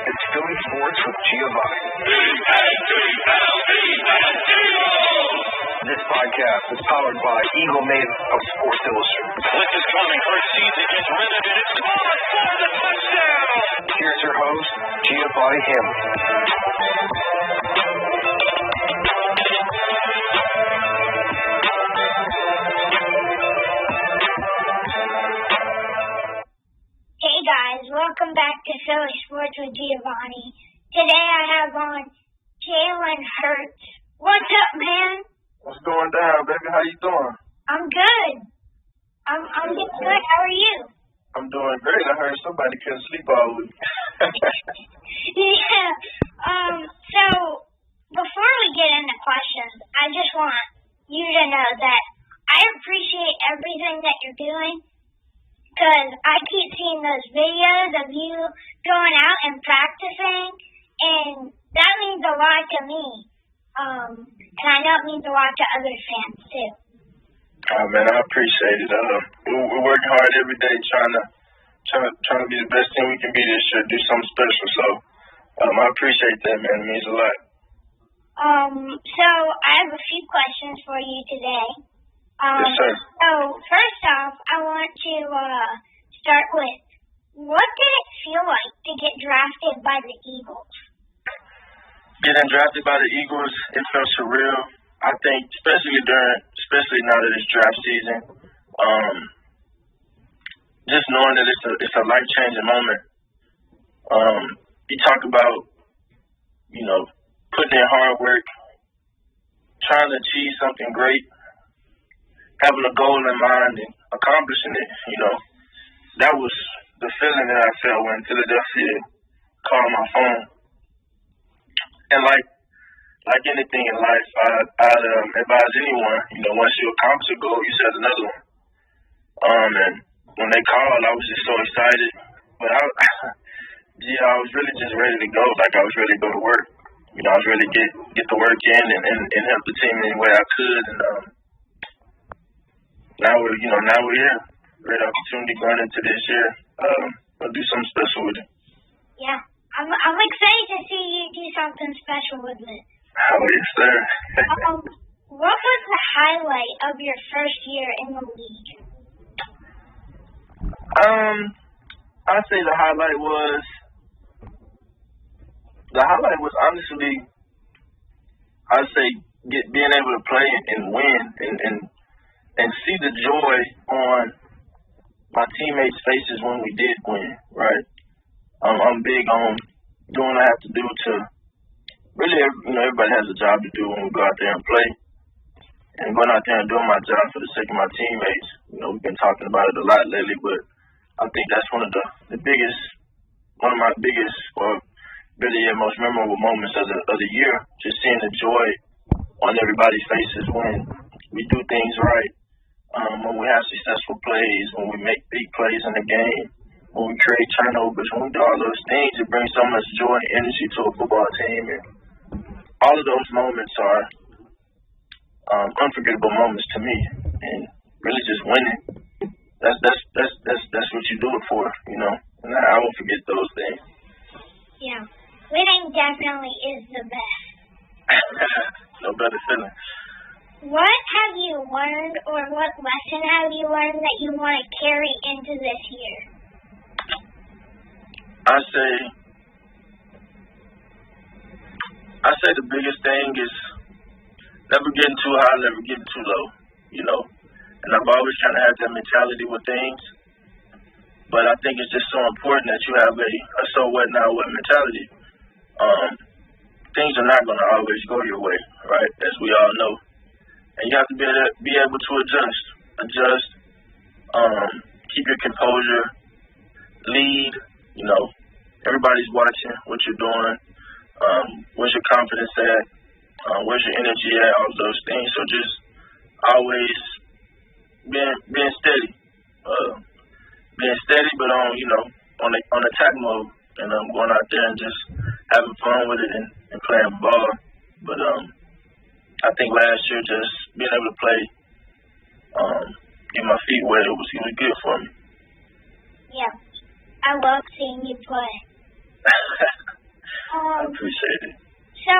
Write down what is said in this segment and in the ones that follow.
It's Philly Sports with Giovanni. This podcast is powered by Eagle Maiden of Sports Illustrated. Blitz is coming. First season gets rid of it. It's caught for the touchdown. Here's your host, Giovanni Hamilton. Hey guys, welcome back to Philly Sports with Giovanni. Today I have on Jalen Hurts. What's up, man? What's going down, baby? How you doing? I'm good. I'm doing good. How are you? I'm doing great. I heard somebody couldn't sleep all week. Yeah. So before we get into questions, I just want you to know that I appreciate everything that you're doing. Because I keep seeing those videos of you going out and practicing, and that means a lot to me. And I know it means a lot to other fans, too. Oh, man, I appreciate it. We're working hard every day trying to be the best team we can be this year, do something special. So I appreciate that, man. It means a lot. So I have a few questions for you today. Yes, sir. So first off, I want to start with, what did it feel like to get drafted by the Eagles? Getting drafted by the Eagles, it felt surreal. I think, especially now that it's draft season, just knowing that it's a life-changing moment. You talk about, putting in hard work, trying to achieve something great, having a goal in mind and accomplishing it, that was the feeling that I felt when Philadelphia called my phone. And like anything in life, I'd advise anyone, once you accomplish a goal, you set another one. And when they called, I was just so excited. But I was really just ready to go. Like I was ready to go to work. I was ready to get the work in and help the team any way I could. And now we're here. Great opportunity going into this year. We'll do something special with it. Yeah, I'm excited to see you do something special with it. Oh, yes, sir. What was the highlight of your first year in the league? I'd say the highlight was honestly, I'd say being able to play and win and see the joy on my teammates' faces when we did win, right? I'm big on doing what I have to do to really, everybody has a job to do when we go out there and play. And going out there and doing my job for the sake of my teammates. We've been talking about it a lot lately, but I think that's one of my biggest, or really most memorable moments of the year. Just seeing the joy on everybody's faces when we do things right. When we have successful plays, when we make big plays in the game, when we create turnovers, when we do all those things, it brings so much joy and energy to a football team. And all of those moments are unforgettable moments to me. And really just winning, that's what you do it for, And I won't forget those things. Yeah, winning definitely is the best. No better feeling. What have you learned, or what lesson have you learned that you want to carry into this year? I say the biggest thing is never getting too high, never getting too low, And I've always kind of had that mentality with things. But I think it's just so important that you have a so what now what mentality. Things are not going to always go your way, right? As we all know. And you have to be able to adjust, keep your composure, lead, everybody's watching what you're doing, where's your confidence at, where's your energy at, all of those things. So just always being steady, but on attack mode, and going out there and just having fun with it and playing ball. But I think last year just being able to play, get my feet wet, it was good for me. Yeah, I love seeing you play. appreciate it. So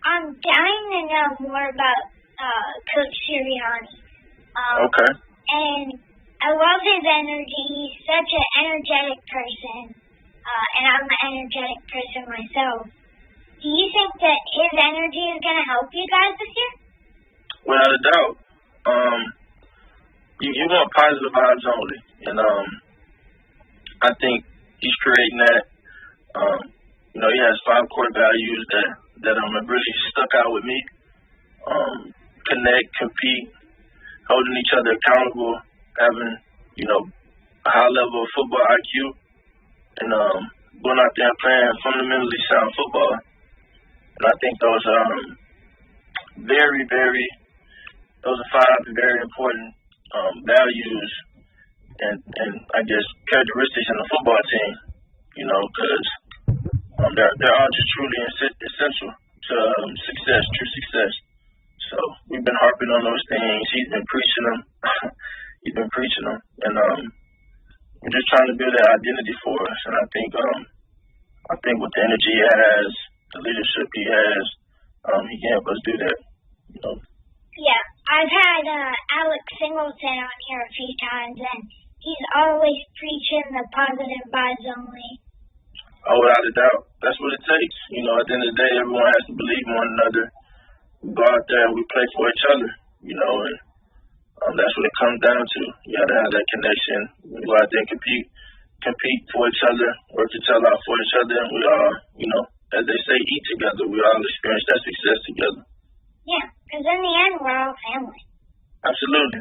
I'm dying to know more about Coach Sirianni. Okay. And I love his energy. He's such an energetic person. And I'm an energetic person myself. Do you think that his energy is going to help you guys this year? Without a doubt. You want positive vibes only. And I think he's creating that. He has 5 core values that have really stuck out with me. Connect, compete, holding each other accountable, having, a high level of football IQ, and going out there and playing fundamentally sound football. And I think those are those are 5 very important values and I guess characteristics in the football team, because they're all just truly essential to success, true success. So we've been harping on those things. He's been preaching them. And we're just trying to build that identity for us. And I think with the energy he has, the leadership he has, he can help us do that. Yeah, I've had Alex Singleton on here a few times, and he's always preaching the positive vibes only. Oh, without a doubt. That's what it takes. At the end of the day, everyone has to believe in one another. We go out there and we play for each other, and that's what it comes down to. You got to have that connection. We go out there and compete for each other, work each other out for each other, and we all, as they say, eat together. We all experience that success together. Yeah, because in the end, we're all family. Absolutely.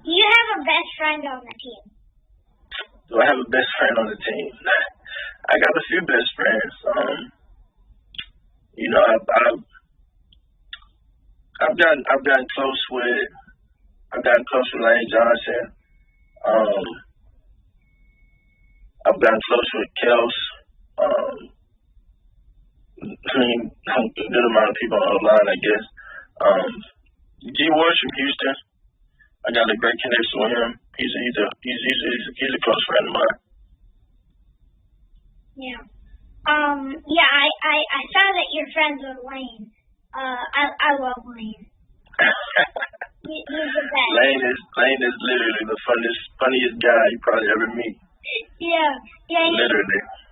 Do you have a best friend on the team? Do I have a best friend on the team? I got a few best friends. I've gotten close with Lane Johnson. I've gotten close with Kels. A good amount of people on the line, I guess. G. Ward from Houston. I got a great connection with him. He's a close friend of mine. Yeah. I saw that you're friends with Lane. I love Lane. He's the best. Lane is literally the funniest guy you probably ever meet. Yeah. Literally.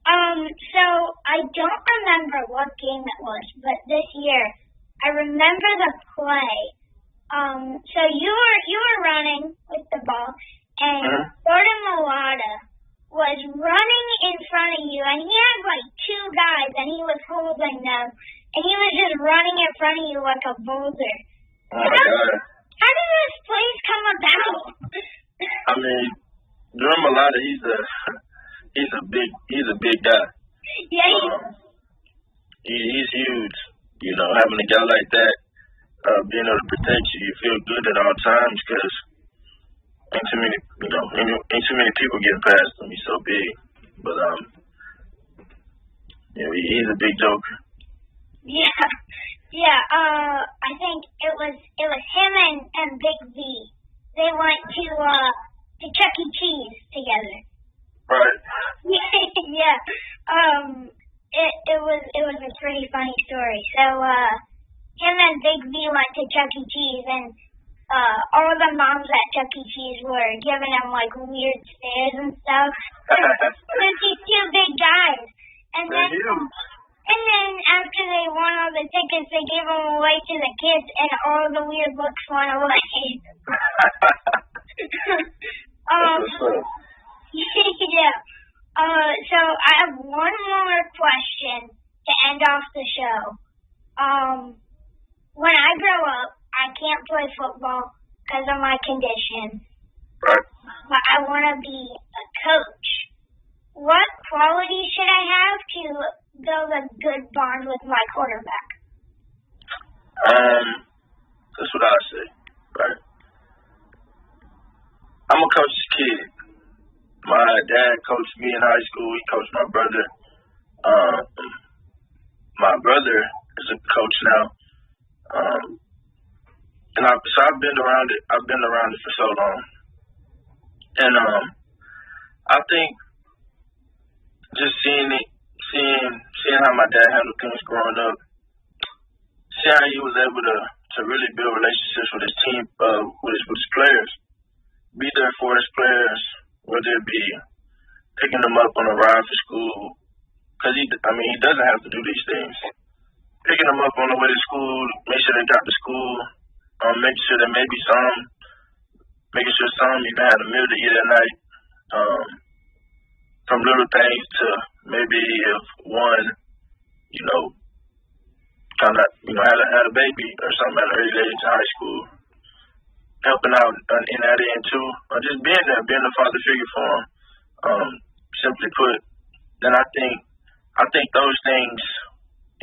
So I don't remember what game it was, but this year I remember the play. So you were running with the ball, and Jordan Malata was running in front of you, and he had like 2 guys, and he was holding them, and he was just running in front of you like a boulder. Oh my God! How did those plays come about? I mean, Jordan Malata, he's a big guy. Yeah. He's huge. Having a guy like that, being able to protect you, you feel good at all times because ain't too many people getting past him. He's so big, but he's a big joker. Yeah. I think it was him and Big V. They went to Chuck E. Cheese together. Right. Yeah. It was a pretty funny story. So him and Big V went to Chuck E. Cheese, and all the moms at Chuck E. Cheese were giving him like weird stares and stuff. With these 2 big guys. And then after they won all the tickets, they gave them away to the kids, and all the weird looks went away. Yeah. So I have one more question to end off the show. When I grow up, I can't play football because of my condition. Right. But I want to be a coach. What qualities should I have to build a good bond with my quarterback? That's what I say. Right. I'm a coach's kid. My dad coached me in high school. He coached my brother. My brother is a coach now. And I've been around it. I've been around it for so long. And I think just seeing seeing how my dad handled things growing up, seeing how he was able to really build relationships with his team, with his players, be there for his players, whether it be picking them up on a ride for school, because he doesn't have to do these things. Picking them up on the way to school, make sure they got to school, making sure that making sure some even had a meal to eat at night. From little things to maybe if one, kind of, had a baby or something at an early age in high school, helping out in that end too, or just being there, being a father figure for him. Simply put, then I think those things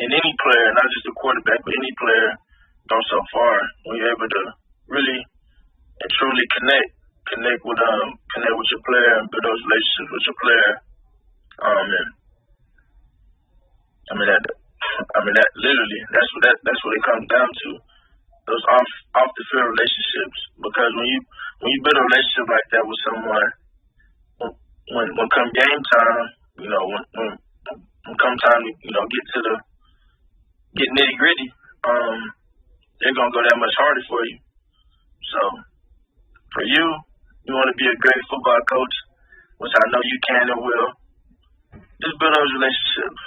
in any player, not just a quarterback, but any player, go so far when you're able to really and truly connect with your player and build those relationships with your player. That literally, that's what it comes down to. Those off the field relationships, because when you build a relationship like that with someone, when come game time, when come time to get nitty gritty, they're gonna go that much harder for you. So for you want to be a great football coach, which I know you can and will. Just build those relationships.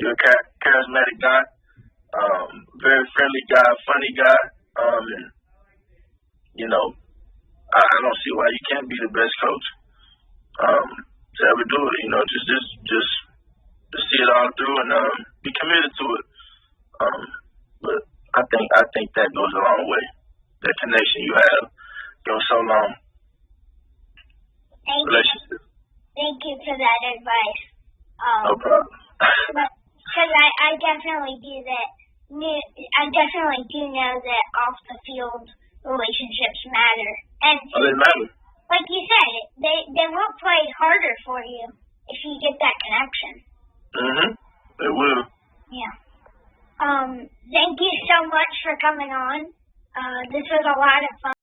You're a charismatic guy, very friendly guy, funny guy, and I don't see why you can't be the best coach to ever do it. Just to see it all through and be committed to it. But I think that goes a long way. That connection you have goes so long. Thank you for that advice. No problem. Because I definitely do that. I definitely do know that off the field relationships matter. And they matter. Like you said, they will play harder for you if you get that connection. They will. Yeah. Thank you so much for coming on. This was a lot of fun.